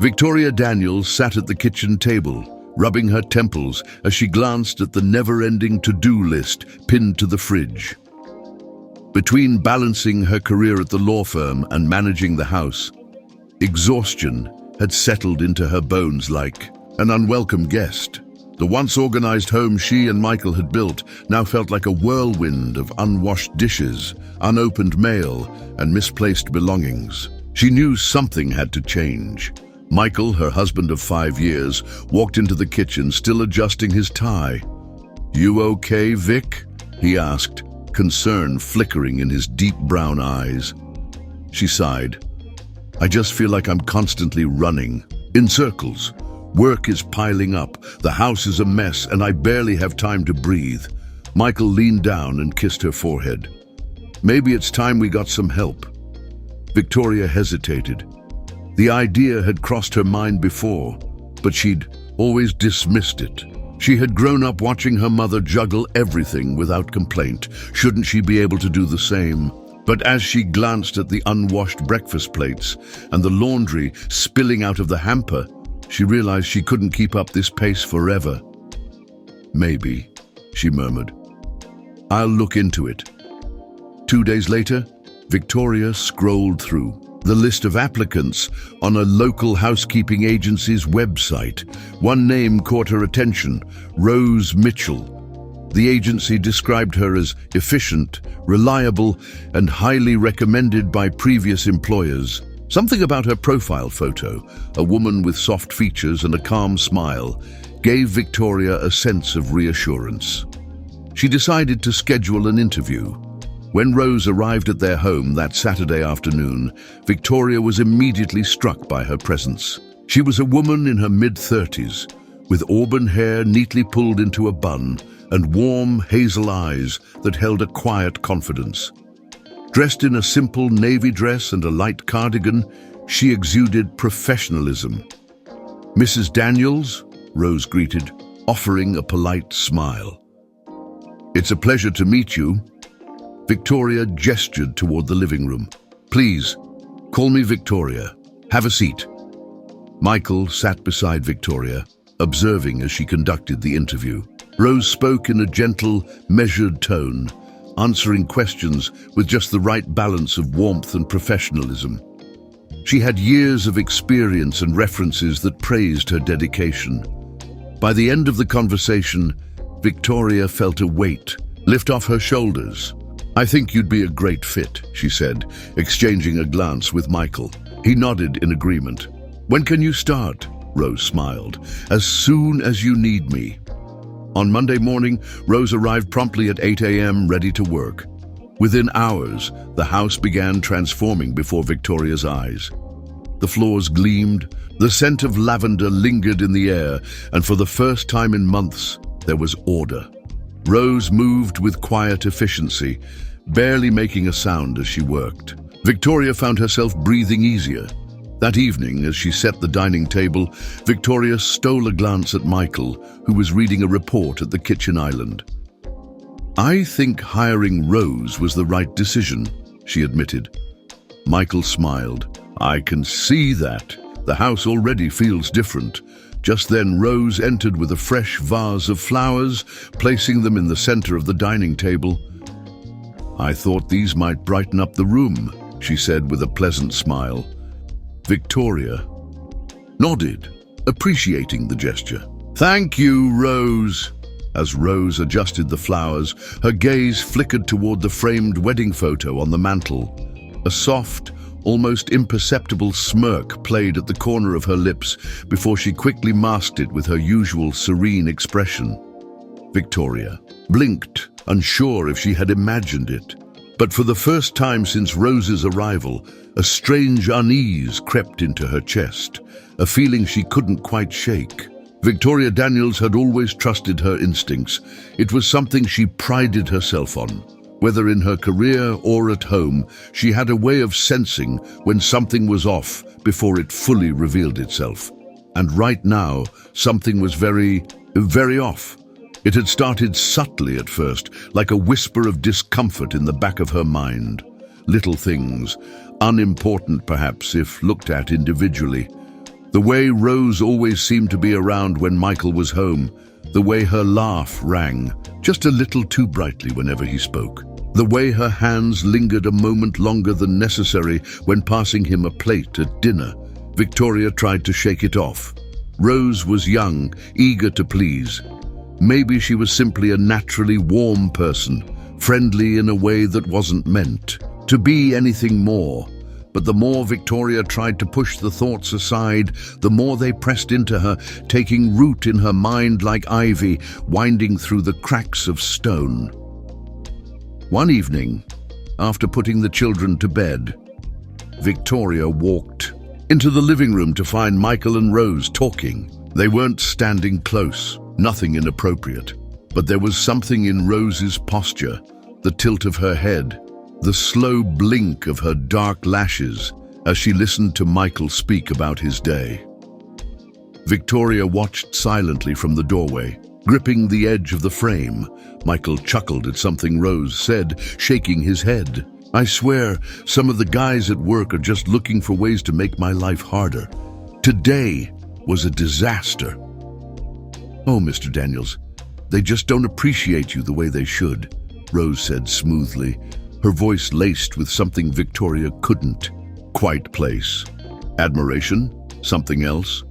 Victoria Daniels sat at the kitchen table, rubbing her temples as she glanced at the never-ending to-do list pinned to the fridge. Between balancing her career at the law firm and managing the house, exhaustion had settled into her bones like an unwelcome guest. The once organized home she and Michael had built now felt like a whirlwind of unwashed dishes, unopened mail, and misplaced belongings. She knew something had to change. Michael, her husband of 5 years, walked into the kitchen, still adjusting his tie. "You okay, Vic?" he asked, concern flickering in his deep brown eyes. She sighed. "I just feel like I'm constantly running, in circles. Work is piling up, the house is a mess, and I barely have time to breathe." Michael leaned down and kissed her forehead. "Maybe it's time we got some help." Victoria hesitated. The idea had crossed her mind before, but she'd always dismissed it. She had grown up watching her mother juggle everything without complaint. Shouldn't she be able to do the same? But as she glanced at the unwashed breakfast plates and the laundry spilling out of the hamper, she realized she couldn't keep up this pace forever. "Maybe," she murmured. "I'll look into it." 2 days later, Victoria scrolled through the list of applicants on a local housekeeping agency's website. One name caught her attention: Rose Mitchell. The agency described her as efficient, reliable, and highly recommended by previous employers. Something about her profile photo, a woman with soft features and a calm smile, gave Victoria a sense of reassurance. She decided to schedule an interview. When Rose arrived at their home that Saturday afternoon, Victoria was immediately struck by her presence. She was a woman in her mid-30s, with auburn hair neatly pulled into a bun and warm hazel eyes that held a quiet confidence. Dressed in a simple navy dress and a light cardigan, she exuded professionalism. "Mrs. Daniels," Rose greeted, offering a polite smile. "It's a pleasure to meet you." Victoria gestured toward the living room. "Please, call me Victoria. Have a seat." Michael sat beside Victoria, observing as she conducted the interview. Rose spoke in a gentle, measured tone, answering questions with just the right balance of warmth and professionalism. She had years of experience and references that praised her dedication. By the end of the conversation, Victoria felt a weight lift off her shoulders. "I think you'd be a great fit," she said, exchanging a glance with Michael. He nodded in agreement. "When can you start?" Rose smiled. "As soon as you need me." On Monday morning, Rose arrived promptly at 8 a.m., ready to work. Within hours, the house began transforming before Victoria's eyes. The floors gleamed, the scent of lavender lingered in the air, and for the first time in months, there was order. Rose moved with quiet efficiency, barely making a sound as she worked. Victoria found herself breathing easier. That evening, as she set the dining table, Victoria stole a glance at Michael, who was reading a report at the kitchen island. "I think hiring Rose was the right decision," she admitted. Michael smiled. "I can see that. The house already feels different." Just then, Rose entered with a fresh vase of flowers, placing them in the center of the dining table. "I thought these might brighten up the room," she said with a pleasant smile. Victoria nodded, appreciating the gesture. "Thank you, Rose." As Rose adjusted the flowers, her gaze flickered toward the framed wedding photo on the mantel. A soft, almost imperceptible smirk played at the corner of her lips before she quickly masked it with her usual serene expression. Victoria blinked, unsure if she had imagined it. But for the first time since Rose's arrival, a strange unease crept into her chest, a feeling she couldn't quite shake. Victoria Daniels had always trusted her instincts. It was something she prided herself on. Whether in her career or at home, she had a way of sensing when something was off before it fully revealed itself. And right now, something was very off. It had started subtly at first, like a whisper of discomfort in the back of her mind. Little things, unimportant perhaps if looked at individually. The way Rose always seemed to be around when Michael was home, the way her laugh rang, just a little too brightly whenever he spoke, the way her hands lingered a moment longer than necessary when passing him a plate at dinner. Victoria tried to shake it off. Rose was young, eager to please. Maybe she was simply a naturally warm person, friendly in a way that wasn't meant to be anything more. But the more Victoria tried to push the thoughts aside, the more they pressed into her, taking root in her mind like ivy, winding through the cracks of stone. One evening, after putting the children to bed, Victoria walked into the living room to find Michael and Rose talking. They weren't standing close, nothing inappropriate, but there was something in Rose's posture, the tilt of her head, the slow blink of her dark lashes as she listened to Michael speak about his day. Victoria watched silently from the doorway, gripping the edge of the frame. Michael chuckled at something Rose said, shaking his head. "I swear, some of the guys at work are just looking for ways to make my life harder. Today was a disaster." "Oh, Mr. Daniels, they just don't appreciate you the way they should," Rose said smoothly, her voice laced with something Victoria couldn't quite place. Admiration? Something else?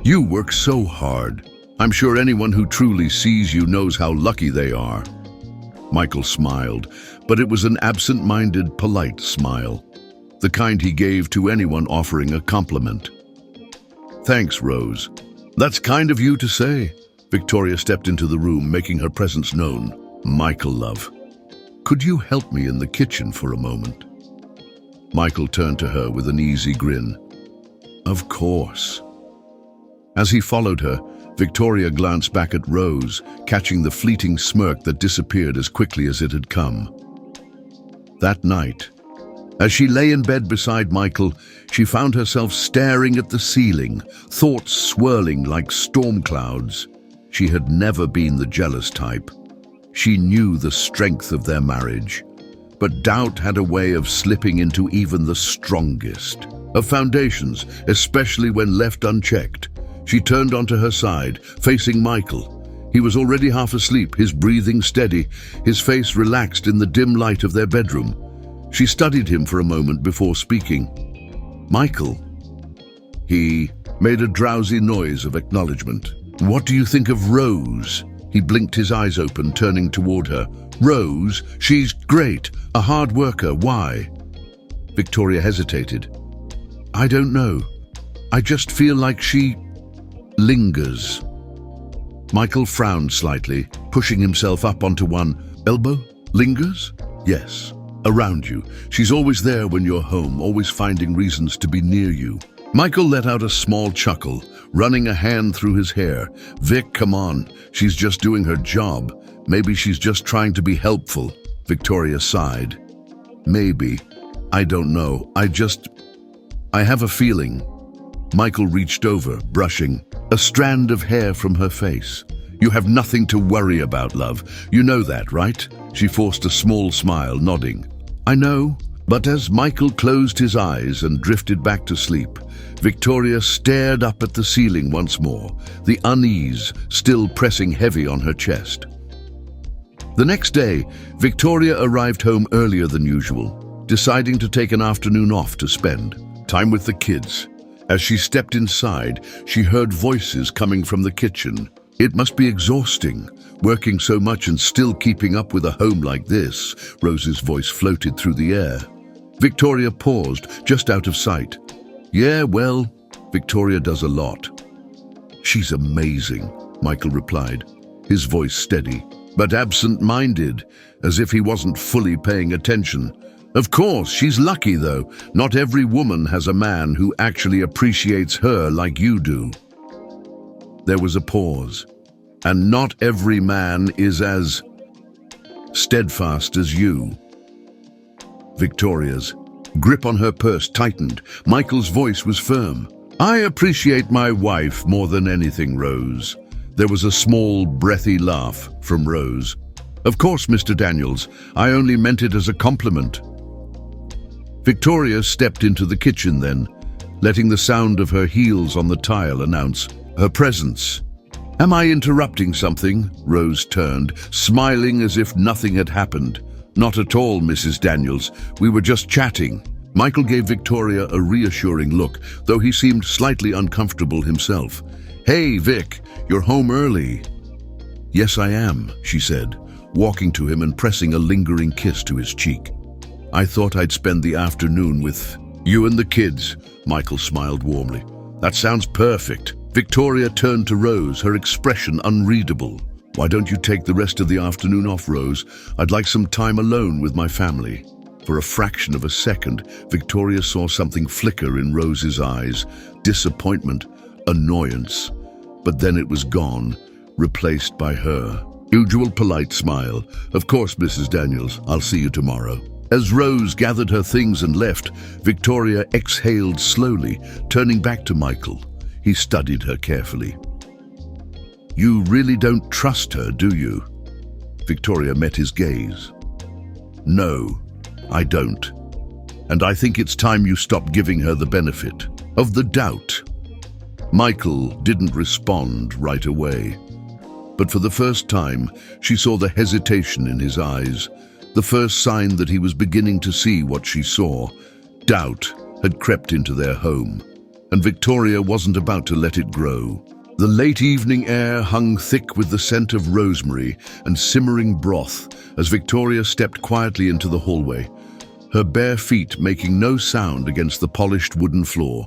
"You work so hard. I'm sure anyone who truly sees you knows how lucky they are." Michael smiled, but it was an absent-minded, polite smile, the kind he gave to anyone offering a compliment. "Thanks, Rose. That's kind of you to say." Victoria stepped into the room, making her presence known. "Michael, love, could you help me in the kitchen for a moment?" Michael turned to her with an easy grin. "Of course." As he followed her, Victoria glanced back at Rose, catching the fleeting smirk that disappeared as quickly as it had come. That night, as she lay in bed beside Michael, she found herself staring at the ceiling, thoughts swirling like storm clouds. She had never been the jealous type. She knew the strength of their marriage, but doubt had a way of slipping into even the strongest of foundations, especially when left unchecked. She turned onto her side, facing Michael. He was already half asleep, his breathing steady, his face relaxed in the dim light of their bedroom. She studied him for a moment before speaking. "Michael." He made a drowsy noise of acknowledgement. "What do you think of Rose?" He blinked his eyes open, turning toward her. "Rose? She's great, a hard worker. Why?" Victoria hesitated. "I don't know. I just feel like she lingers." Michael frowned slightly, pushing himself up onto one elbow. "Lingers?" "Yes. Around you. She's always there when you're home, always finding reasons to be near you." Michael let out a small chuckle, running a hand through his hair. "Vic, come on. She's just doing her job. Maybe she's just trying to be helpful." Victoria sighed. "Maybe. I don't know. I have a feeling." Michael reached over, brushing a strand of hair from her face. "You have nothing to worry about, love. You know that, right?" She forced a small smile, nodding. "I know." But as Michael closed his eyes and drifted back to sleep, Victoria stared up at the ceiling once more, the unease still pressing heavy on her chest. The next day, Victoria arrived home earlier than usual, deciding to take an afternoon off to spend time with the kids. As she stepped inside, she heard voices coming from the kitchen. It must be exhausting, working so much and still keeping up with a home like this. Rose's voice floated through the air. Victoria paused, just out of sight. "Yeah, well, Victoria does a lot." "She's amazing," Michael replied, his voice steady, but absent-minded, as if he wasn't fully paying attention. "Of course, she's lucky though. Not every woman has a man who actually appreciates her like you do." There was a pause. "And not every man is as steadfast as you." Victoria's grip on her purse tightened. Michael's voice was firm. "I appreciate my wife more than anything, Rose." There was a small, breathy laugh from Rose. "Of course, Mr. Daniels. I only meant it as a compliment." Victoria stepped into the kitchen then, letting the sound of her heels on the tile announce her presence. "Am I interrupting something?" Rose turned, smiling as if nothing had happened. "Not at all, Mrs. Daniels. We were just chatting." Michael gave Victoria a reassuring look, though he seemed slightly uncomfortable himself. "Hey, Vic, you're home early." "Yes, I am," she said, walking to him and pressing a lingering kiss to his cheek. "I thought I'd spend the afternoon with you and the kids." Michael smiled warmly. "That sounds perfect." Victoria turned to Rose, her expression unreadable. "Why don't you take the rest of the afternoon off, Rose? I'd like some time alone with my family." For a fraction of a second, Victoria saw something flicker in Rose's eyes, disappointment, annoyance. But then it was gone, replaced by her usual polite smile. "Of course, Mrs. Daniels, I'll see you tomorrow." As Rose gathered her things and left, Victoria exhaled slowly, turning back to Michael. He studied her carefully. "You really don't trust her, do you?" Victoria met his gaze. "No, I don't. And I think it's time you stop giving her the benefit of the doubt." Michael didn't respond right away. But for the first time, she saw the hesitation in his eyes, the first sign that he was beginning to see what she saw. Doubt had crept into their home, and Victoria wasn't about to let it grow. The late evening air hung thick with the scent of rosemary and simmering broth as Victoria stepped quietly into the hallway, her bare feet making no sound against the polished wooden floor.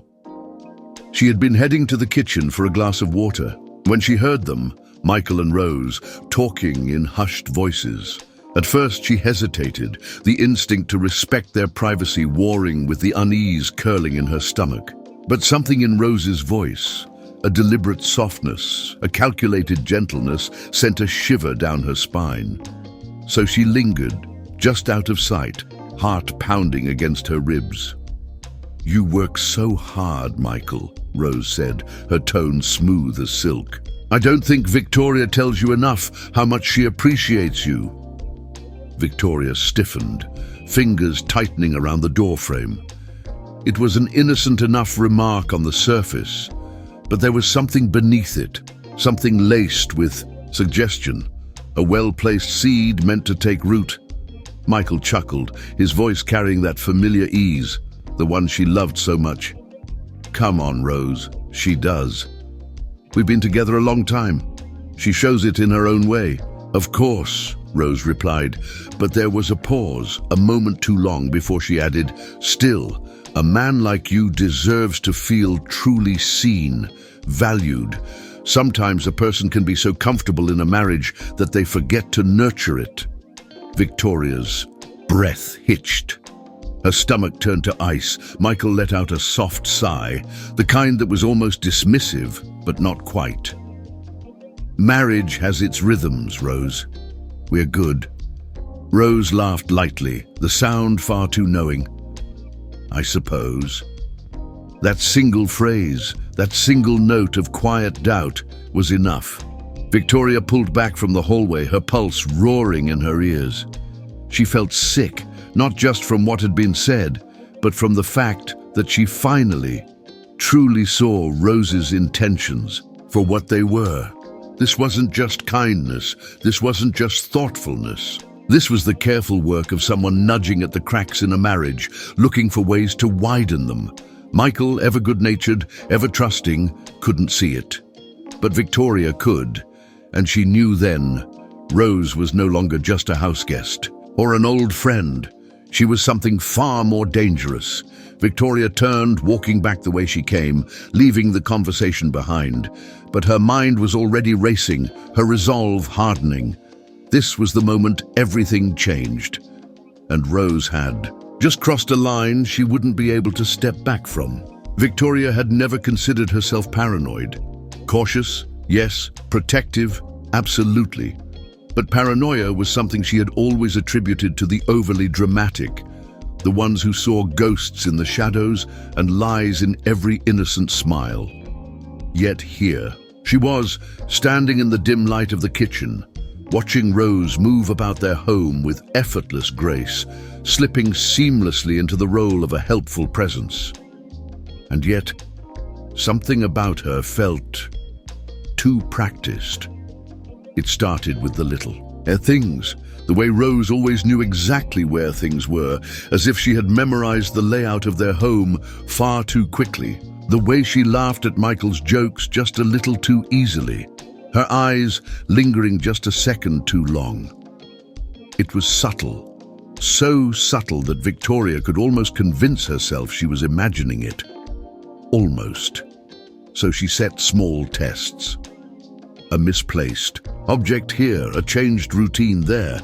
She had been heading to the kitchen for a glass of water when she heard them, Michael and Rose, talking in hushed voices. At first she hesitated, the instinct to respect their privacy warring with the unease curling in her stomach. But something in Rose's voice, a deliberate softness, a calculated gentleness, sent a shiver down her spine. So she lingered, just out of sight, heart pounding against her ribs. "You work so hard, Michael," Rose said, her tone smooth as silk. "I don't think Victoria tells you enough how much she appreciates you." Victoria stiffened, fingers tightening around the doorframe. It was an innocent enough remark on the surface, but there was something beneath it, something laced with suggestion, a well-placed seed meant to take root. Michael chuckled, his voice carrying that familiar ease, the one she loved so much. "Come on, Rose, she does. We've been together a long time. She shows it in her own way." "Of course," Rose replied, but there was a pause, a moment too long before she added, "Still, a man like you deserves to feel truly seen, valued. Sometimes a person can be so comfortable in a marriage that they forget to nurture it." Victoria's breath hitched. Her stomach turned to ice. Michael let out a soft sigh, the kind that was almost dismissive, but not quite. "Marriage has its rhythms, Rose. We're good." Rose laughed lightly, the sound far too knowing. "I suppose." That single phrase, that single note of quiet doubt was enough. Victoria pulled back from the hallway, her pulse roaring in her ears. She felt sick, not just from what had been said, but from the fact that she finally, truly saw Rose's intentions for what they were. This wasn't just kindness, this wasn't just thoughtfulness. This was the careful work of someone nudging at the cracks in a marriage, looking for ways to widen them. Michael, ever good-natured, ever trusting, couldn't see it. But Victoria could, and she knew then Rose was no longer just a houseguest or an old friend. She was something far more dangerous. Victoria turned, walking back the way she came, leaving the conversation behind. But her mind was already racing, her resolve hardening. This was the moment everything changed. And Rose had just crossed a line she wouldn't be able to step back from. Victoria had never considered herself paranoid. Cautious, yes. Protective, absolutely. But paranoia was something she had always attributed to the overly dramatic, the ones who saw ghosts in the shadows and lies in every innocent smile. Yet here, she was, standing in the dim light of the kitchen, watching Rose move about their home with effortless grace, slipping seamlessly into the role of a helpful presence. And yet, something about her felt too practiced. It started with the little things, the way Rose always knew exactly where things were, as if she had memorized the layout of their home far too quickly. The way she laughed at Michael's jokes just a little too easily, her eyes lingering just a second too long. It was subtle, so subtle that Victoria could almost convince herself she was imagining it. Almost. So she set small tests. A misplaced object here, a changed routine there.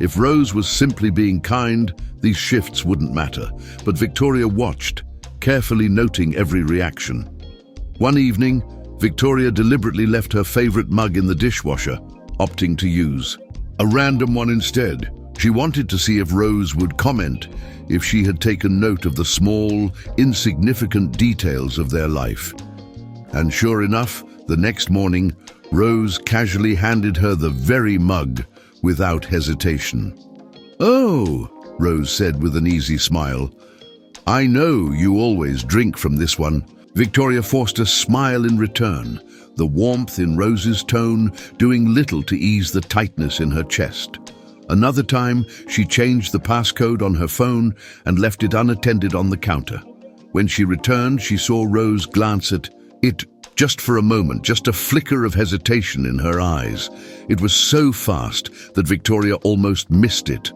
If Rose was simply being kind, these shifts wouldn't matter. But Victoria watched, carefully noting every reaction. One evening, Victoria deliberately left her favorite mug in the dishwasher, opting to use a random one instead. She wanted to see if Rose would comment, if she had taken note of the small, insignificant details of their life. And sure enough, the next morning, Rose casually handed her the very mug without hesitation. "Oh," Rose said with an easy smile. "I know you always drink from this one." Victoria forced a smile in return, the warmth in Rose's tone doing little to ease the tightness in her chest. Another time, she changed the passcode on her phone and left it unattended on the counter. When she returned, she saw Rose glance at it just for a moment, just a flicker of hesitation in her eyes. It was so fast that Victoria almost missed it.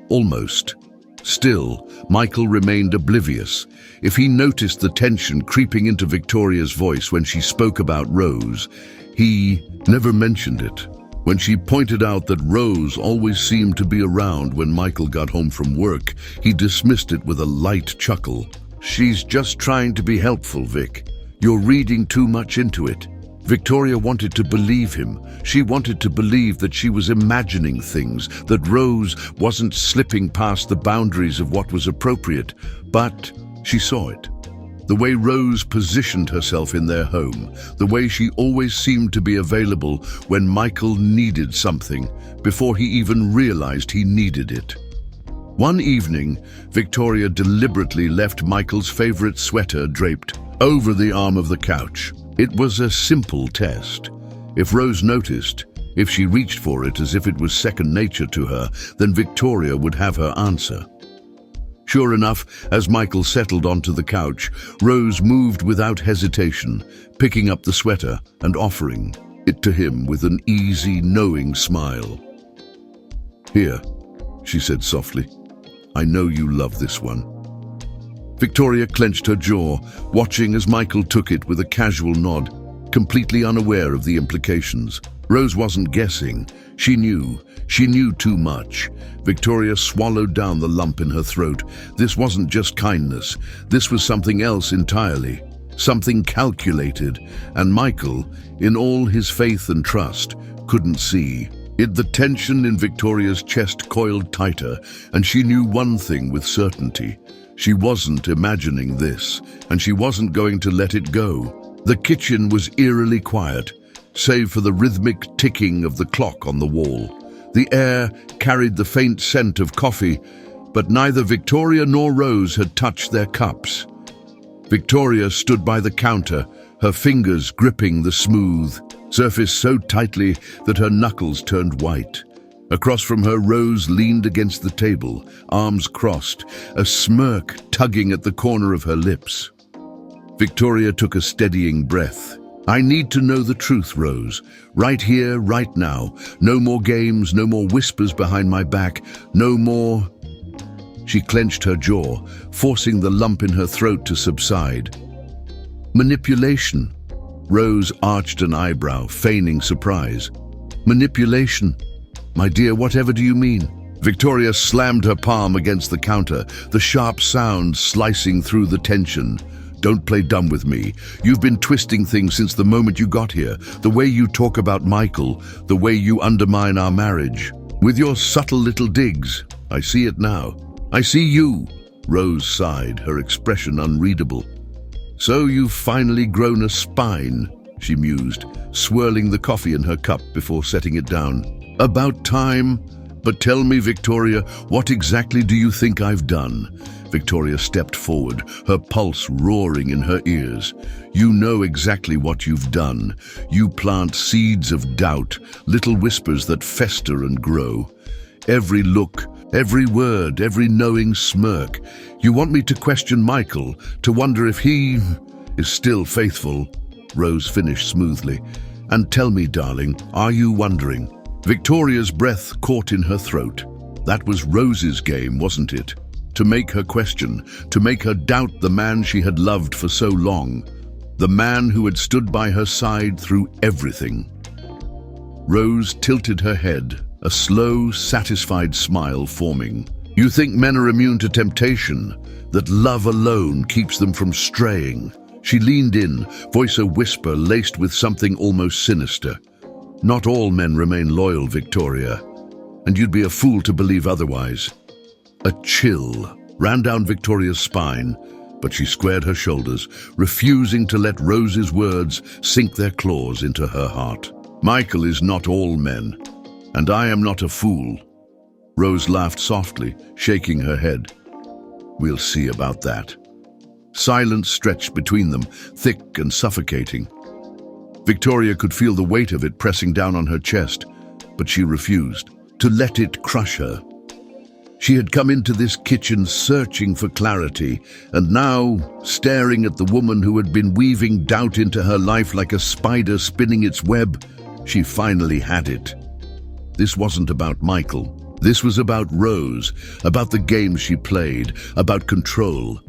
Almost. Still, Michael remained oblivious. If he noticed the tension creeping into Victoria's voice when she spoke about Rose, he never mentioned it. When she pointed out that Rose always seemed to be around when Michael got home from work, he dismissed it with a light chuckle. "She's just trying to be helpful, Vic. You're reading too much into it." Victoria wanted to believe him. She wanted to believe that she was imagining things, that Rose wasn't slipping past the boundaries of what was appropriate. But she saw it. The way Rose positioned herself in their home, the way she always seemed to be available when Michael needed something, before he even realized he needed it. One evening, Victoria deliberately left Michael's favorite sweater draped over the arm of the couch. It was a simple test. If Rose noticed, if she reached for it as if it was second nature to her, then Victoria would have her answer. Sure enough, as Michael settled onto the couch, Rose moved without hesitation, picking up the sweater and offering it to him with an easy, knowing smile. "Here," she said softly. "I know you love this one." Victoria clenched her jaw, watching as Michael took it with a casual nod, completely unaware of the implications. Rose wasn't guessing. She knew. She knew too much. Victoria swallowed down the lump in her throat. This wasn't just kindness. This was something else entirely. Something calculated. And Michael, in all his faith and trust, couldn't see it. The tension in Victoria's chest coiled tighter, and she knew one thing with certainty. She wasn't imagining this, and she wasn't going to let it go. The kitchen was eerily quiet, save for the rhythmic ticking of the clock on the wall. The air carried the faint scent of coffee, but neither Victoria nor Rose had touched their cups. Victoria stood by the counter, her fingers gripping the smooth surface so tightly that her knuckles turned white. Across from her, Rose leaned against the table, arms crossed, a smirk tugging at the corner of her lips. Victoria took a steadying breath. "I need to know the truth, Rose. Right here, right now. No more games, no more whispers behind my back, no more..." She clenched her jaw, forcing the lump in her throat to subside. "Manipulation." Rose arched an eyebrow, feigning surprise. "Manipulation? My dear, whatever do you mean?" Victoria slammed her palm against the counter, the sharp sound slicing through the tension. "Don't play dumb with me. You've been twisting things since the moment you got here. The way you talk about Michael, the way you undermine our marriage. With your subtle little digs. I see it now. I see you." Rose sighed, her expression unreadable. "So you've finally grown a spine," she mused, swirling the coffee in her cup before setting it down. "About time. But tell me, Victoria, what exactly do you think I've done?" Victoria stepped forward, her pulse roaring in her ears. You know exactly what you've done. You plant seeds of doubt, little whispers that fester and grow. Every look, every word, every knowing smirk. You want me to question Michael, to wonder if he is still faithful. Rose finished smoothly. And tell me, darling, are you wondering? Victoria's breath caught in her throat. That was Rose's game, wasn't it? To make her question, to make her doubt the man she had loved for so long, the man who had stood by her side through everything. Rose tilted her head, a slow, satisfied smile forming. You think men are immune to temptation, that love alone keeps them from straying? She leaned in, voice a whisper laced with something almost sinister. Not all men remain loyal, Victoria, and you'd be a fool to believe otherwise. A chill ran down Victoria's spine, but she squared her shoulders, refusing to let Rose's words sink their claws into her heart. Michael is not all men, and I am not a fool. Rose laughed softly, shaking her head. We'll see about that. Silence stretched between them, thick and suffocating. Victoria could feel the weight of it pressing down on her chest, but she refused to let it crush her. She had come into this kitchen searching for clarity, and now, staring at the woman who had been weaving doubt into her life like a spider spinning its web, she finally had it. This wasn't about Michael. This was about Rose, about the game she played, about control.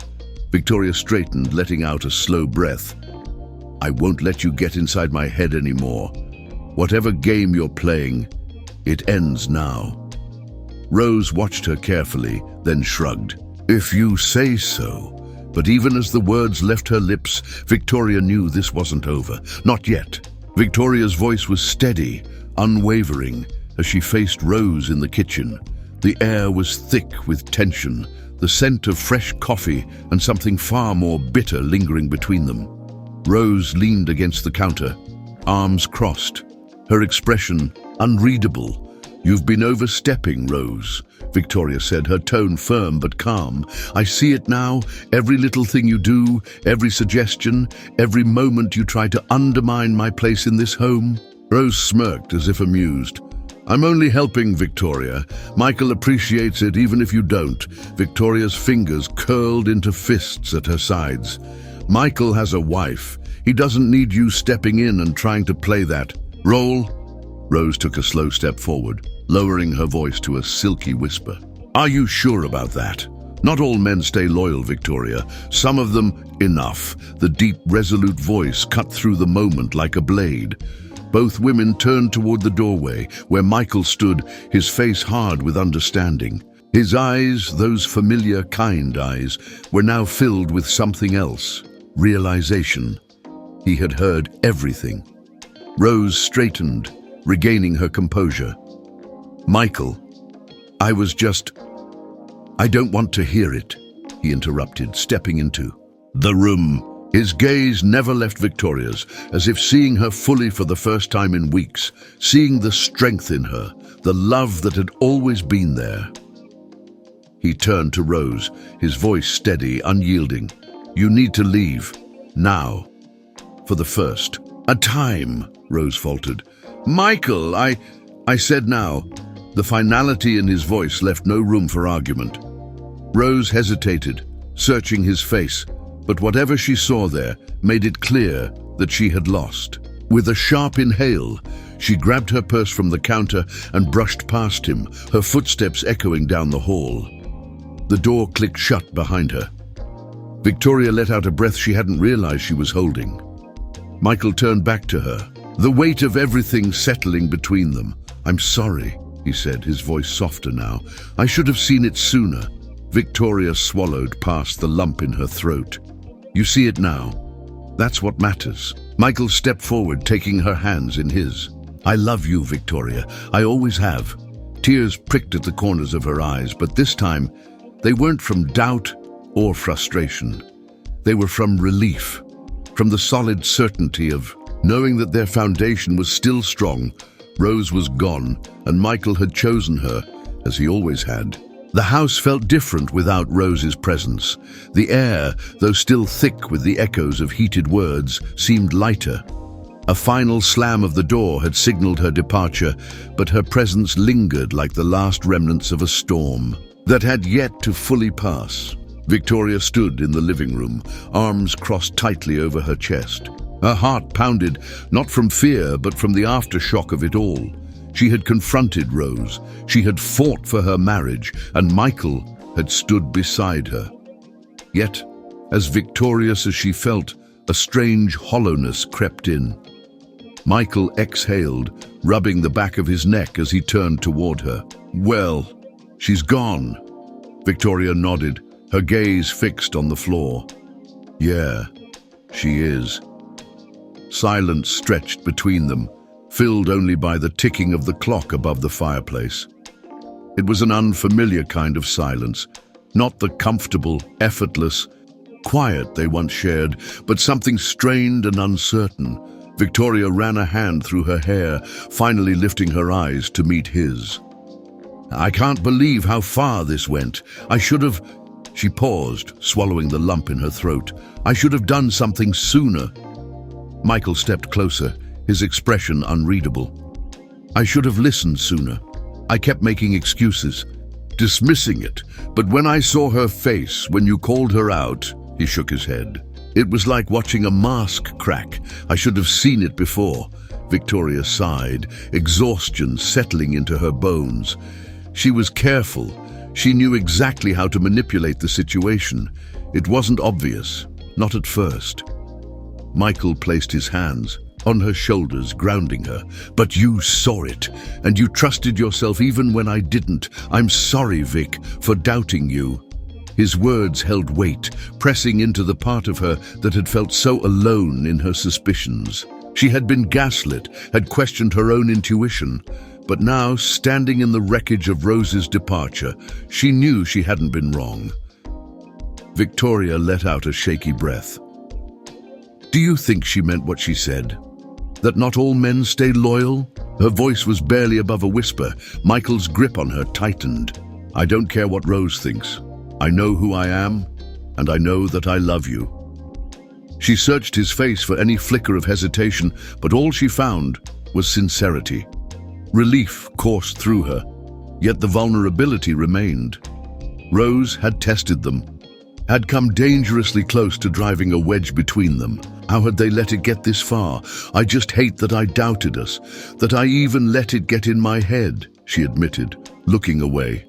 Victoria straightened, letting out a slow breath. I won't let you get inside my head anymore. Whatever game you're playing, it ends now. Rose watched her carefully, then shrugged. If you say so. But even as the words left her lips, Victoria knew this wasn't over. Not yet. Victoria's voice was steady, unwavering, as she faced Rose in the kitchen. The air was thick with tension, the scent of fresh coffee and something far more bitter lingering between them. Rose leaned against the counter, arms crossed, her expression unreadable. You've been overstepping, Rose, Victoria said, her tone firm but calm. I see it now, every little thing you do, every suggestion, every moment you try to undermine my place in this home. Rose smirked as if amused. I'm only helping, Victoria. Michael appreciates it even if you don't. Victoria's fingers curled into fists at her sides. Michael has a wife. He doesn't need you stepping in and trying to play that role. Rose took a slow step forward, lowering her voice to a silky whisper. Are you sure about that? Not all men stay loyal, Victoria. Some of them, enough. The deep, resolute voice cut through the moment like a blade. Both women turned toward the doorway, where Michael stood, his face hard with understanding. His eyes, those familiar, kind eyes, were now filled with something else. Realization. He had heard everything. Rose straightened, regaining her composure. Michael, I don't want to hear it, he interrupted, stepping into the room. His gaze never left Victoria's, as if seeing her fully for the first time in weeks, seeing the strength in her, the love that had always been there. He turned to Rose, his voice steady, unyielding. You need to leave. Now. For the first. A time, Rose faltered. Michael, I said now. The finality in his voice left no room for argument. Rose hesitated, searching his face, but whatever she saw there made it clear that she had lost. With a sharp inhale, she grabbed her purse from the counter and brushed past him, her footsteps echoing down the hall. The door clicked shut behind her. Victoria let out a breath she hadn't realized she was holding. Michael turned back to her, the weight of everything settling between them. I'm sorry, he said, his voice softer now. I should have seen it sooner. Victoria swallowed past the lump in her throat. You see it now. That's what matters. Michael stepped forward, taking her hands in his. I love you, Victoria. I always have. Tears pricked at the corners of her eyes, but this time, they weren't from doubt or frustration. They were from relief, from the solid certainty of knowing that their foundation was still strong. Rose was gone, and Michael had chosen her, as he always had. The house felt different without Rose's presence. The air, though still thick with the echoes of heated words, seemed lighter. A final slam of the door had signaled her departure, but her presence lingered like the last remnants of a storm that had yet to fully pass. Victoria stood in the living room, arms crossed tightly over her chest. Her heart pounded, not from fear, but from the aftershock of it all. She had confronted Rose, she had fought for her marriage, and Michael had stood beside her. Yet, as victorious as she felt, a strange hollowness crept in. Michael exhaled, rubbing the back of his neck as he turned toward her. "Well, she's gone." Victoria nodded, her gaze fixed on the floor. "Yeah, she is." Silence stretched between them, filled only by the ticking of the clock above the fireplace. It was an unfamiliar kind of silence, not the comfortable, effortless quiet they once shared, but something strained and uncertain. Victoria ran a hand through her hair, finally lifting her eyes to meet his. "I can't believe how far this went. I should have..." She paused, swallowing the lump in her throat. "I should have done something sooner." Michael stepped closer, his expression unreadable. "I should have listened sooner. I kept making excuses, dismissing it. But when I saw her face, when you called her out," he shook his head. "It was like watching a mask crack. I should have seen it before." Victoria sighed, exhaustion settling into her bones. She was careful. She knew exactly how to manipulate the situation. It wasn't obvious, not at first. Michael placed his hands on her shoulders, grounding her. "But you saw it, and you trusted yourself even when I didn't. I'm sorry, Vic, for doubting you." His words held weight, pressing into the part of her that had felt so alone in her suspicions. She had been gaslit, had questioned her own intuition, but now, standing in the wreckage of Rose's departure, she knew she hadn't been wrong. Victoria let out a shaky breath. "Do you think she meant what she said? That not all men stay loyal?" Her voice was barely above a whisper. Michael's grip on her tightened. "I don't care what Rose thinks. I know who I am, and I know that I love you." She searched his face for any flicker of hesitation, but all she found was sincerity. Relief coursed through her, yet the vulnerability remained. Rose had tested them, had come dangerously close to driving a wedge between them. How had they let it get this far? "I just hate that I doubted us, that I even let it get in my head," she admitted, looking away.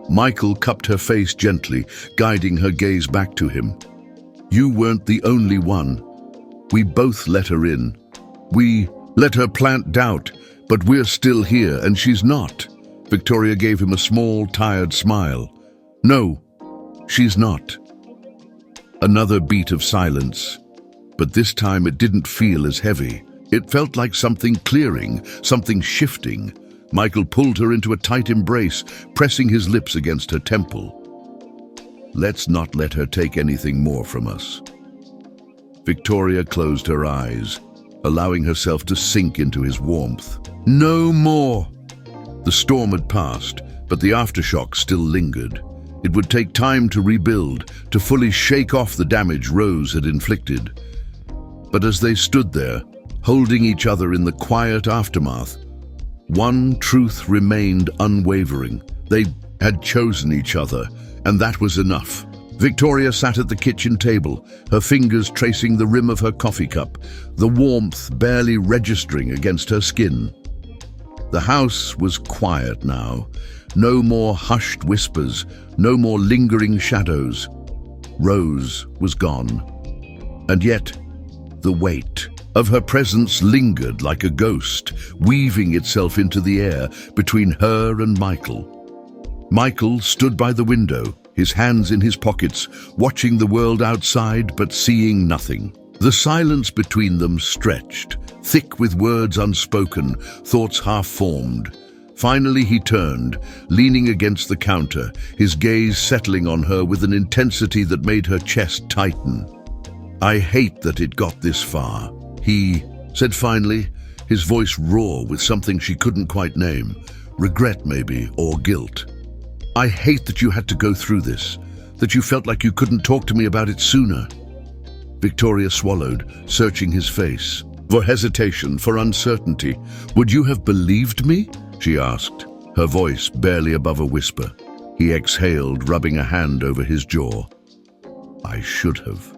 Michael cupped her face gently, guiding her gaze back to him. "You weren't the only one. We both let her in. We let her plant doubt, but we're still here, and she's not." Victoria gave him a small, tired smile. "No, she's not." Another beat of silence, but this time it didn't feel as heavy. It felt like something clearing, something shifting. Michael pulled her into a tight embrace, pressing his lips against her temple. "Let's not let her take anything more from us." Victoria closed her eyes, allowing herself to sink into his warmth. "No more!" The storm had passed, but the aftershock still lingered. It would take time to rebuild, to fully shake off the damage Rose had inflicted. But as they stood there, holding each other in the quiet aftermath, one truth remained unwavering. They had chosen each other, and that was enough. Victoria sat at the kitchen table, her fingers tracing the rim of her coffee cup, the warmth barely registering against her skin. The house was quiet now. No more hushed whispers, no more lingering shadows. Rose was gone. And yet, the weight of her presence lingered like a ghost, weaving itself into the air between her and Michael. Michael stood by the window, his hands in his pockets, watching the world outside but seeing nothing. The silence between them stretched, thick with words unspoken, thoughts half-formed. Finally he turned, leaning against the counter, his gaze settling on her with an intensity that made her chest tighten. "I hate that it got this far," he said finally, his voice raw with something she couldn't quite name. Regret maybe, or guilt. I hate that you had to go through this, that you felt like you couldn't talk to me about it sooner." Victoria swallowed, searching his face. For hesitation, for uncertainty. "Would you have believed me?" she asked, her voice barely above a whisper. He exhaled, rubbing a hand over his jaw. "I should have."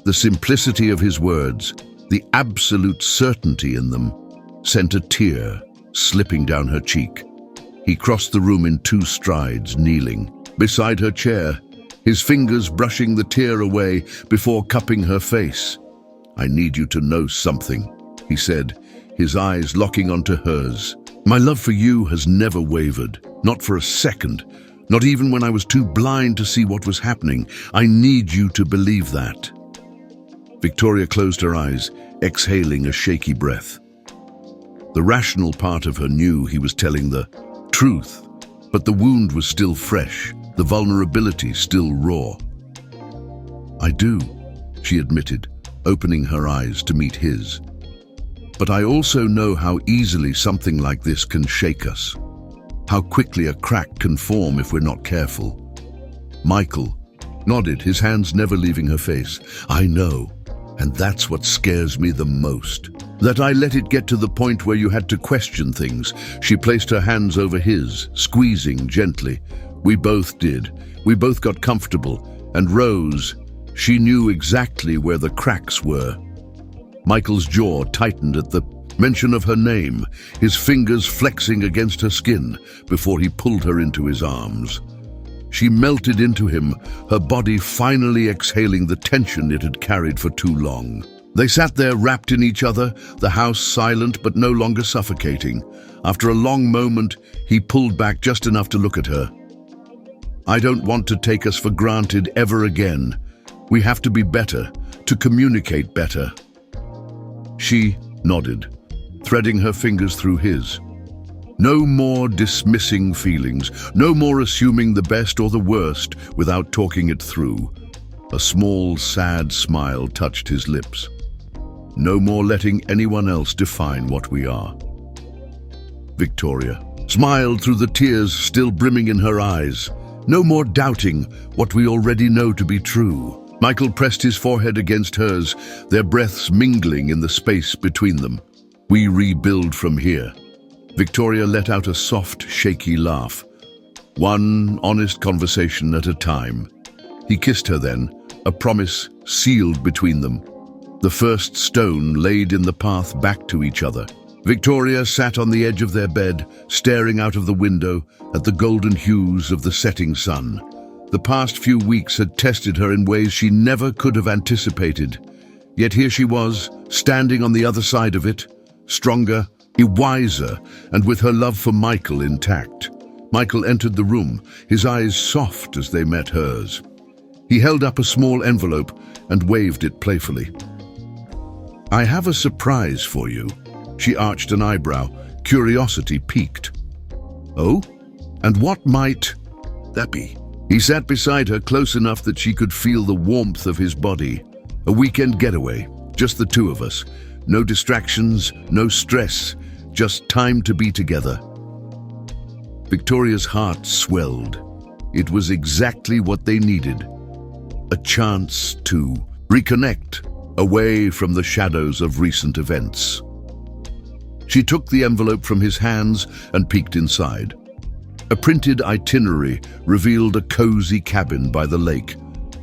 The simplicity of his words, the absolute certainty in them, sent a tear slipping down her cheek. He crossed the room in 2 strides, kneeling beside her chair, his fingers brushing the tear away before cupping her face. "I need you to know something," he said, his eyes locking onto hers. "My love for you has never wavered, not for a second, not even when I was too blind to see what was happening. I need you to believe that." Victoria closed her eyes, exhaling a shaky breath. The rational part of her knew he was telling the truth, but the wound was still fresh, the vulnerability still raw. "I do," she admitted, opening her eyes to meet his. "But I also know how easily something like this can shake us, how quickly a crack can form if we're not careful." Michael nodded, his hands never leaving her face. "I know, and that's what scares me the most. That I let it get to the point where you had to question things." She placed her hands over his, squeezing gently. "We both did. We both got comfortable. And Rose, she knew exactly where the cracks were." Michael's jaw tightened at the mention of her name, his fingers flexing against her skin before he pulled her into his arms. She melted into him, her body finally exhaling the tension it had carried for too long. They sat there wrapped in each other, the house silent but no longer suffocating. After a long moment, he pulled back just enough to look at her. "I don't want to take us for granted ever again. We have to be better, to communicate better." She nodded, threading her fingers through his. "No more dismissing feelings, no more assuming the best or the worst without talking it through." A small, sad smile touched his lips. "No more letting anyone else define what we are." Victoria smiled through the tears still brimming in her eyes. "No more doubting what we already know to be true." Michael pressed his forehead against hers, their breaths mingling in the space between them. "We rebuild from here." Victoria let out a soft, shaky laugh. One honest conversation at a time. He kissed her then, a promise sealed between them. The first stone laid in the path back to each other. Victoria sat on the edge of their bed, staring out of the window at the golden hues of the setting sun. The past few weeks had tested her in ways she never could have anticipated. Yet here she was, standing on the other side of it, stronger, wiser, and with her love for Michael intact. Michael entered the room, his eyes soft as they met hers. He held up a small envelope and waved it playfully. "I have a surprise for you." She arched an eyebrow, curiosity piqued. "Oh? And what might that be?" He sat beside her close enough that she could feel the warmth of his body. "A weekend getaway, just the two of us. No distractions, no stress, just time to be together." Victoria's heart swelled. It was exactly what they needed. A chance to reconnect, away from the shadows of recent events. She took the envelope from his hands and peeked inside. A printed itinerary revealed a cozy cabin by the lake,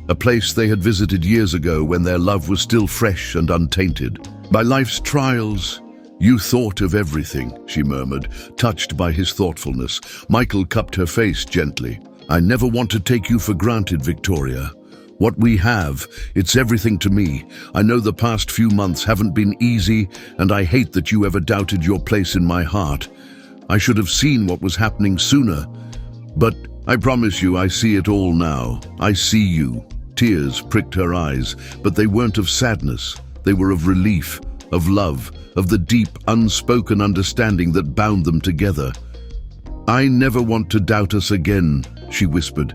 a place they had visited years ago when their love was still fresh and untainted. "By life's trials, you thought of everything," she murmured, touched by his thoughtfulness. Michael cupped her face gently. "I never want to take you for granted, Victoria. What we have, it's everything to me. I know the past few months haven't been easy, and I hate that you ever doubted your place in my heart. I should have seen what was happening sooner. But I promise you I see it all now. I see you." Tears pricked her eyes, but they weren't of sadness. They were of relief, of love, of the deep, unspoken understanding that bound them together. "I never want to doubt us again," she whispered.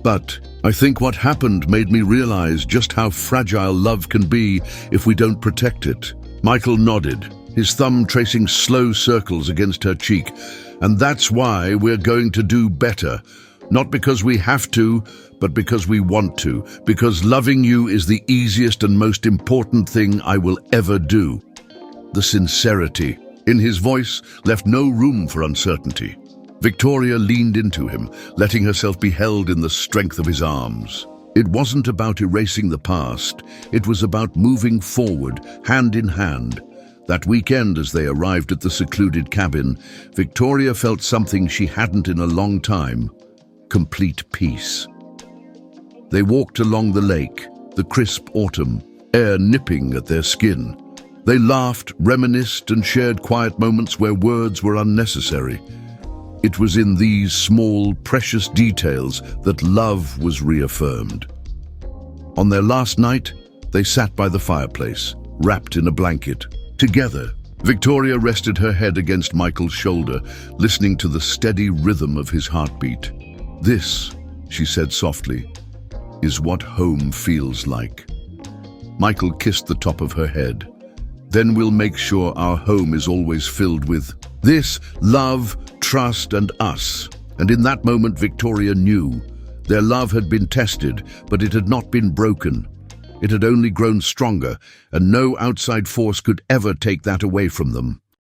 "But I think what happened made me realize just how fragile love can be if we don't protect it." Michael nodded, his thumb tracing slow circles against her cheek. "And that's why we're going to do better. Not because we have to, but because we want to, because loving you is the easiest and most important thing I will ever do. The sincerity in his voice left no room for uncertainty. Victoria leaned into him, letting herself be held in the strength of his arms. It wasn't about erasing the past, it was about moving forward, hand in hand. That weekend, as they arrived at the secluded cabin, Victoria felt something she hadn't in a long time: complete peace. They walked along the lake, the crisp autumn air nipping at their skin. They laughed, reminisced, and shared quiet moments where words were unnecessary. It was in these small, precious details that love was reaffirmed. On their last night, they sat by the fireplace, wrapped in a blanket. Together, Victoria rested her head against Michael's shoulder, listening to the steady rhythm of his heartbeat. "This," she said softly, "is what home feels like." Michael kissed the top of her head. "Then we'll make sure our home is always filled with this, love, trust, and us." And in that moment, Victoria knew. Their love had been tested, but it had not been broken. It had only grown stronger, and no outside force could ever take that away from them.